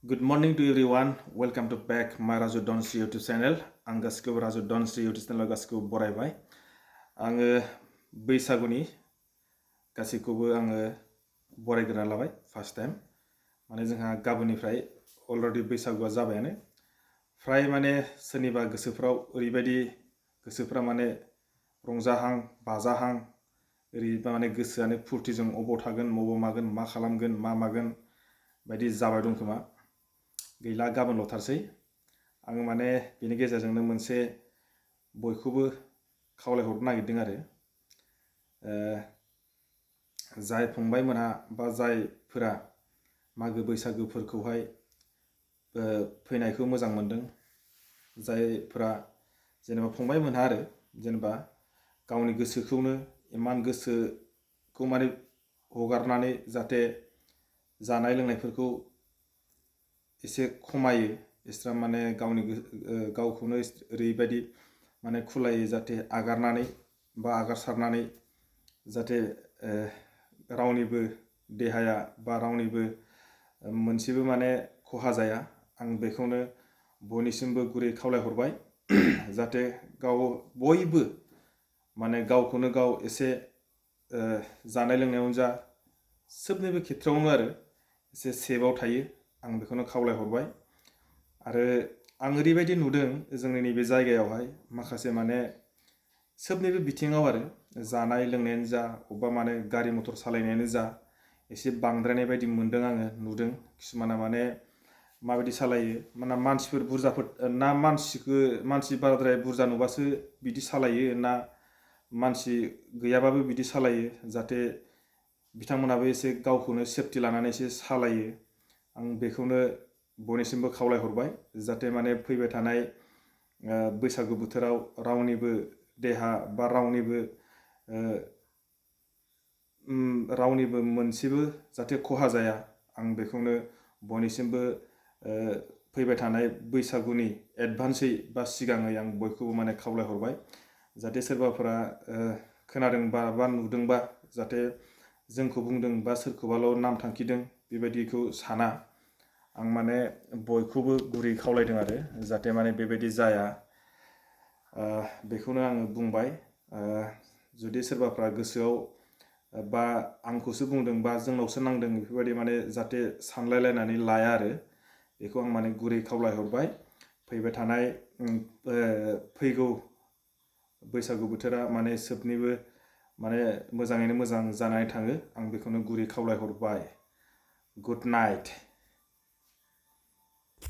Good morning to everyone. Welcome to back my Raju Donsi YouTube channel. आं गासिखौबो Raju डनस्रि YouTube channel गासिखौबो बरायबाय। आङो बैसागुनि गासिखौबो आङो बरायग्रोना लाबाय फार्स्ट टाइम। माने जोंहा गाबोननिफ्राय अलरेडि बैसागुआ जाबायानो। फ्राय माने सोरनिबा गोसोफ्राव ओरैबायदि गोसोफ्रा माने रंजाहां बाजाहां ओरैबा माने गोसोआनो फुर्तिजों अबाव थागोन मबाव मागोन मा खालामगोन मा मागोन बायदि जाबाय दं खोमा। गैला गाबोनल'थारसै आङो माने बेनि गेजेरजोंनो मोनसे बयखौबो खावलायहरनो नागिरदों आरो जाय फंबायमोनहा बा जायफोरा मागो बैसागोफोरखौहाय फैनायखौ मोजां मोनदों जायफोरा जेनेबा फंबायमोनहा आरो जेनेबा गावनि गोसोखौनो इमान गोसोखौ माने हगारनानै जाहाथे जानाय लोंनायफोरखौ एसे खमायो एस्रा माने गावखौनो ओरैबायदि माने खुलायै जाहाथे आगारनानै बा आगारसारनानै जाहाथे रावनिबो देहाया बा रावनिबो मोनसेबो माने खहा जाया आं बेखौनो बयनिसिमबो गुरै खावलायहरबाय जाहाथे गाव बयबो माने गावखौनो गाव एसे जानाय लोंनायावनो जा सोबनिबो खेथ्रआवनो आरो एसे सेफआव थायो आं बेखौनो खावलायहरबाय आरो आं ओरैबायदि नुदों जोंनि नैबे जायगायावहाय माखासे माने सोबनिबो बिथिङाव आरो जानाय लोंनायानो जा अबा माने गारि मटर सालायनायानो जा एसे बांद्रायनाय बायदि मोनदों आङो नुदों किसुमाना माने माबायदि सालायो माने मानसिफोर बुरजाफोर ना मानसि बाराद्राय बुरजा नुबासो बिदि सालायो ना मानसि गैयाबाबो बिदि सालायो जाहाथे बिथांमोनाबो एसे गावखौनो सेफटि लानानै एसे सालायो आं बेखौनो बयनिसिमबो खावलायहरबाय जाहाथे माने फैबाय थानाय बैसागु बोथोराव रावनिबो देहा बा रावनिबो मोनसेबो जाहाथे खहा जाया आं बेखौनो बयनिसिमबो फैबाय थानाय बैसागुनि एडभान्सै बा सिगाङै आं बयखौबो माने खावलायहरबाय जाहाथे सोरबाफोरा खोनादोंबा बा नुदोंबा जाहाथे जोंखौ बुंदों बा सोरखौबाल' नाम थांखिदों बेबायदिखौ साना आं माने बयखौबो गुरै खावलायदों आरो जाहाथे माने बेबायदि जाया बेखौनो आङो बुंबाय जुदि सोरबाफ्रा गोसोआव बा आंखौसो बुंदों बा जोंनावसो नांदों बेफोरबायदि माने जाहाथे सानलायलायनानै लाया आरो बेखौ आं माने गुरै खावलायहरबाय फैबाय थानाय फैगौ बैसागु बोथोरा माने सोबनिबो माने मोजाङैनो मोजां जानानै थाङो आं बेखौनो गुरै खावलायहरबाय गुड नाइट।